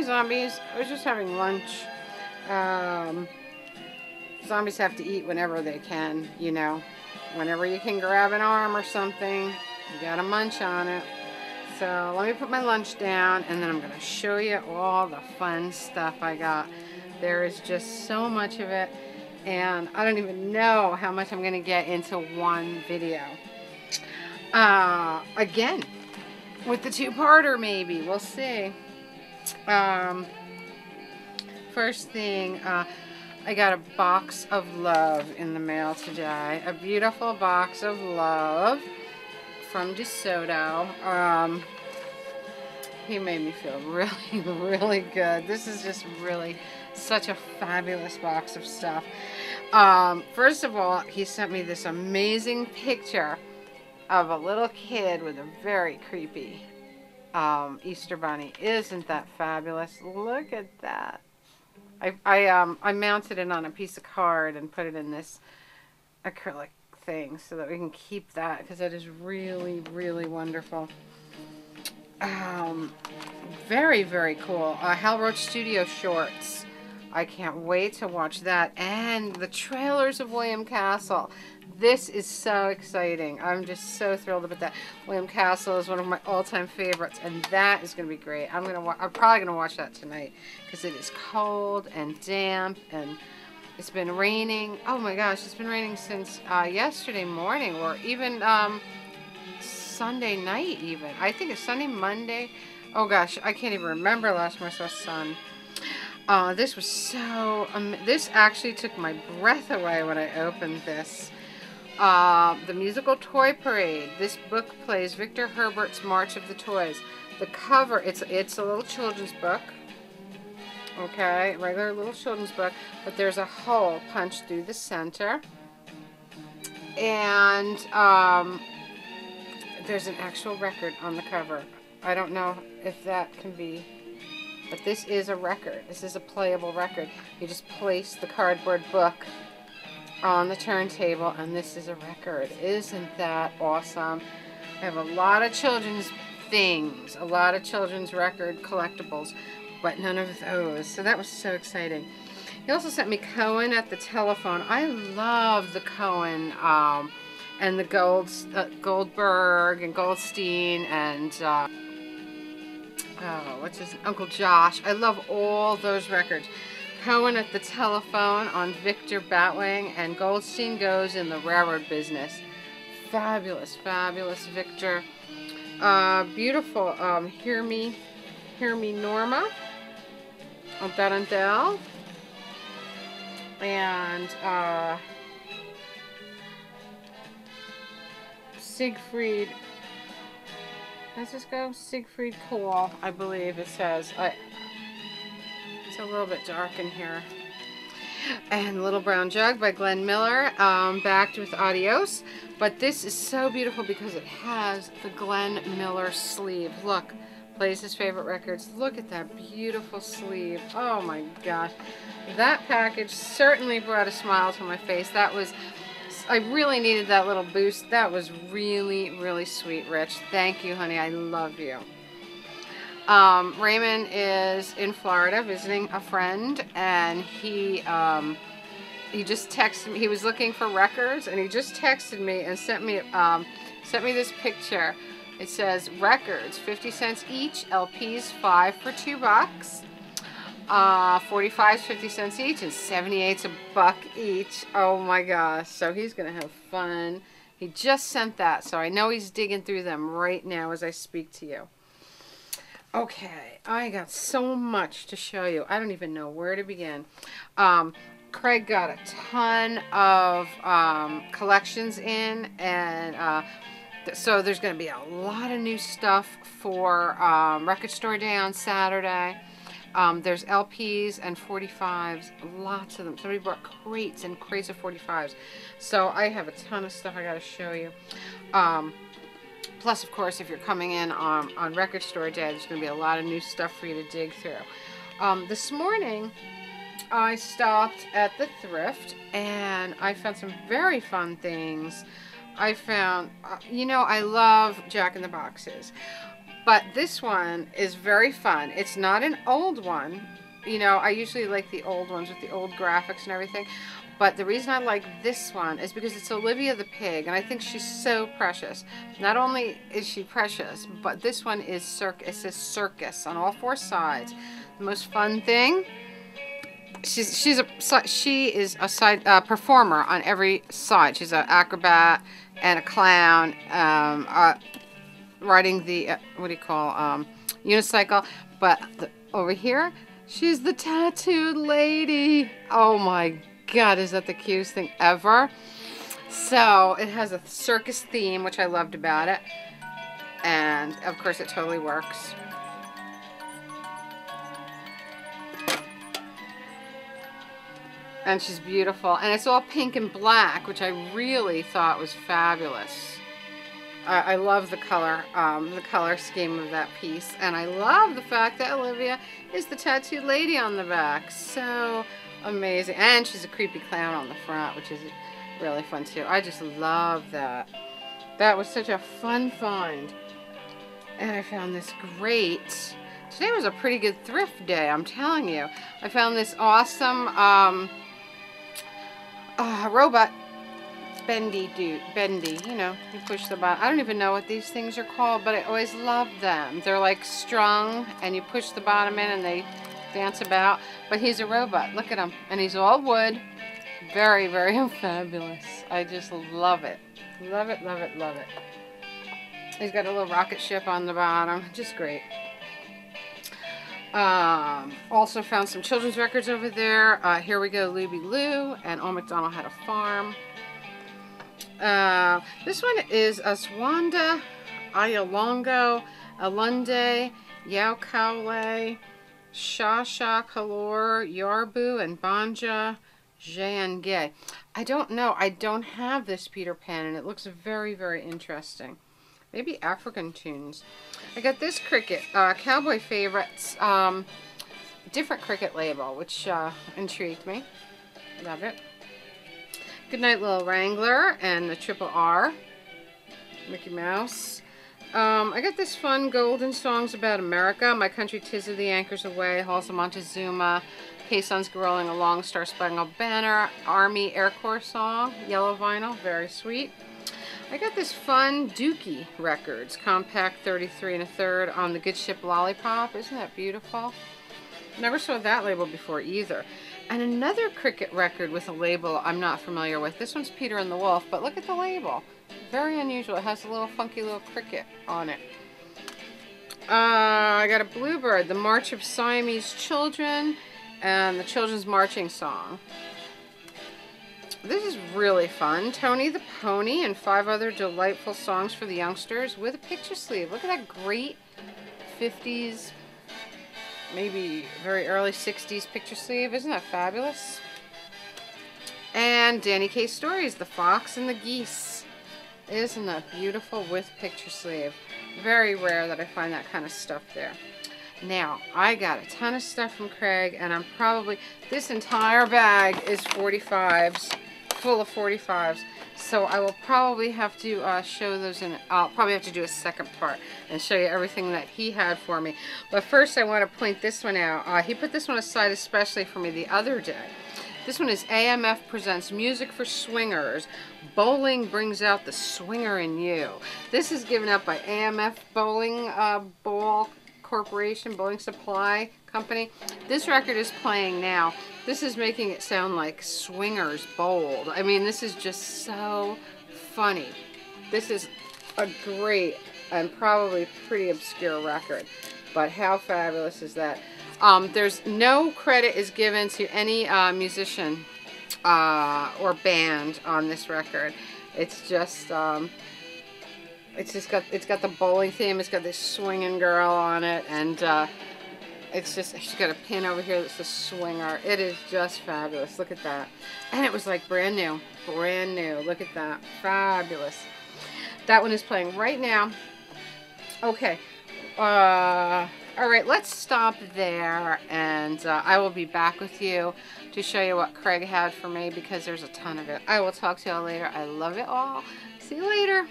Hi, zombies. I was just having lunch. Zombies have to eat whenever they can, you know. Whenever you can grab an arm or something, you gotta munch on it. So let me put my lunch down, and then I'm gonna show you all the fun stuff I got. There is just so much of it, and I don't even know how much I'm gonna get into one video. Again, with the two-parter maybe, we'll see. First thing, I got a box of love in the mail today. A beautiful box of love from DeSoto. He made me feel really, really good. This is just really such a fabulous box of stuff. First of all, he sent me this amazing picture of a little kid with a very creepy Easter bunny. Isn't that fabulous? Look at that. I mounted it on a piece of card and put it in this acrylic thing so that we can keep that, because that is really, really wonderful. Very, very cool. Hal Roach Studio Shorts. I can't wait to watch that. And the trailers of William Castle. This is so exciting. I'm just so thrilled about that. William Castle is one of my all-time favorites, and that is going to be great. I'm probably going to watch that tonight because it is cold and damp, and it's been raining. Oh my gosh, it's been raining since yesterday morning, or even Sunday night even. I think it's Sunday, Monday. Oh gosh, I can't even remember last time I saw sun. This was so... this actually took my breath away when I opened this. The Musical Toy Parade. This book plays Victor Herbert's March of the Toys. The cover, it's a little children's book. Okay, regular little children's book, but there's a hole punched through the center. And there's an actual record on the cover. I don't know if that can be, but this is a record. This is a playable record. You just place the cardboard book on the turntable, and this is a record. Isn't that awesome? I have a lot of children's things, a lot of children's record collectibles, but none of those. So that was so exciting. He also sent me Cohen at the Telephone. I love the Cohen and the Goldberg and Goldstein and what's his Uncle Josh. I love all those records. Cohen at the Telephone on Victor Batwing, and Goldstein Goes in the Railroad Business. Fabulous, fabulous Victor. Beautiful. Hear Me Norma on Darandelle. And Siegfried. How's this go? Siegfried Kohl, I believe it says. It's a little bit dark in here. And Little Brown Jug by Glenn Miller, backed with Adios. But this is so beautiful because it has the Glenn Miller sleeve. Look, plays his favorite records. Look at that beautiful sleeve. Oh my gosh. That package certainly brought a smile to my face. That was, I really needed that little boost. That was really, really sweet, Rich. Thank you, honey. I love you. Raymond is in Florida visiting a friend, and he just texted me. He was looking for records, and he just texted me and sent me this picture. It says records 50 cents each, LPs 5 for $2, 45's 50 cents each, and 78's $1 each. Oh my gosh! So he's gonna have fun. He just sent that, so I know he's digging through them right now as I speak to you. Okay, I got so much to show you. I don't even know where to begin. Craig got a ton of collections in, and so there's going to be a lot of new stuff for Record Store Day on Saturday. There's LPs and 45s, lots of them. Somebody brought crates and crates of 45s. So I have a ton of stuff I got to show you. Plus, of course, if you're coming in on Record Store Day, there's going to be a lot of new stuff for you to dig through. This morning, I stopped at the Thrift, and I found some very fun things. I found, you know, I love Jack in the Boxes. But this one is very fun. It's not an old one. You know, I usually like the old ones with the old graphics and everything. But the reason I like this one is because it's Olivia the pig, and I think she's so precious. Not only is she precious, but this one is circus. It says circus on all four sides. The most fun thing, she is a side performer on every side. She's an acrobat and a clown, riding the what do you call unicycle. But over here, she's the tattooed lady. Oh my God, is that the cutest thing ever? So it has a circus theme, which I loved about it, and of course it totally works. And she's beautiful, and it's all pink and black, which I really thought was fabulous. I love the color scheme of that piece, and I love the fact that Olivia is the tattooed lady on the back. So amazing. And she's a creepy clown on the front, which is really fun too. I just love that. That was such a fun find. And I found this great. Today was a pretty good thrift day, I'm telling you. I found this awesome robot bendy, you know, you push the button. I don't even know what these things are called, but I always love them. They're like strung, and you push the bottom in and they dance about. But he's a robot. Look at him. And he's all wood. Very, very fabulous. I just love it. Love it, love it, love it. He's got a little rocket ship on the bottom. Just great. Also found some children's records over there. Here We Go, Luby Lou, and Old MacDonald Had a Farm. This one is Aswanda, Ayalongo, Alunde, Yaukaule, Shasha Kalor, Yarbu, and Banja Jayangay. I don't know. I don't have this Peter Pan, and it looks very, very interesting. Maybe African tunes. I got this cricket, Cowboy Favorites, different cricket label, which intrigued me. Love it. Goodnight Little Wrangler and the Triple R, Mickey Mouse. I got this fun Golden Songs About America, My Country 'Tis of the Anchors Away, Halls of Montezuma, K-Sun's Rolling Along, Star Spangled Banner, Army Air Corps song, yellow vinyl, very sweet. I got this fun Dookie Records, Compact 33 1/3 on the Good Ship Lollipop. Isn't that beautiful? Never saw that label before either. And another cricket record with a label I'm not familiar with. This one's Peter and the Wolf, but look at the label. Very unusual. It has a little funky little cricket on it. I got a Bluebird, The March of Siamese Children, and the Children's Marching Song. This is really fun. Tony the Pony and 5 other delightful songs for the youngsters with a picture sleeve. Look at that great 50s, maybe very early 60s picture sleeve. Isn't that fabulous? And Danny Kaye Stories, The Fox and the Geese. Isn't that beautiful with picture sleeve? Very rare that I find that kind of stuff there. Now, I got a ton of stuff from Craig, and I'm probably, this entire bag is 45s, full of 45s. So I will probably have to show those in, I'll probably have to do a second part and show you everything that he had for me. But first I want to point this one out. He put this one aside especially for me the other day. This one is AMF Presents Music for Swingers. Bowling Brings Out the Swinger in You. This is given up by AMF Bowling Ball Corporation, Bowling Supply Company. This record is playing now. This is making it sound like Swingers Bowled. I mean, this is just so funny. This is a great and probably pretty obscure record, but how fabulous is that? There's no credit is given to any musician or band on this record. It's just got the bowling theme. It's got this swinging girl on it, and it's just, she's got a pin over here that's a swinger. It is just fabulous. Look at that. And it was like brand new. Brand new. Look at that. Fabulous. That one is playing right now. Okay. Alright, let's stop there, and I will be back with you to show you what Craig had for me, because there's a ton of it. I will talk to y'all later. I love it all. See you later.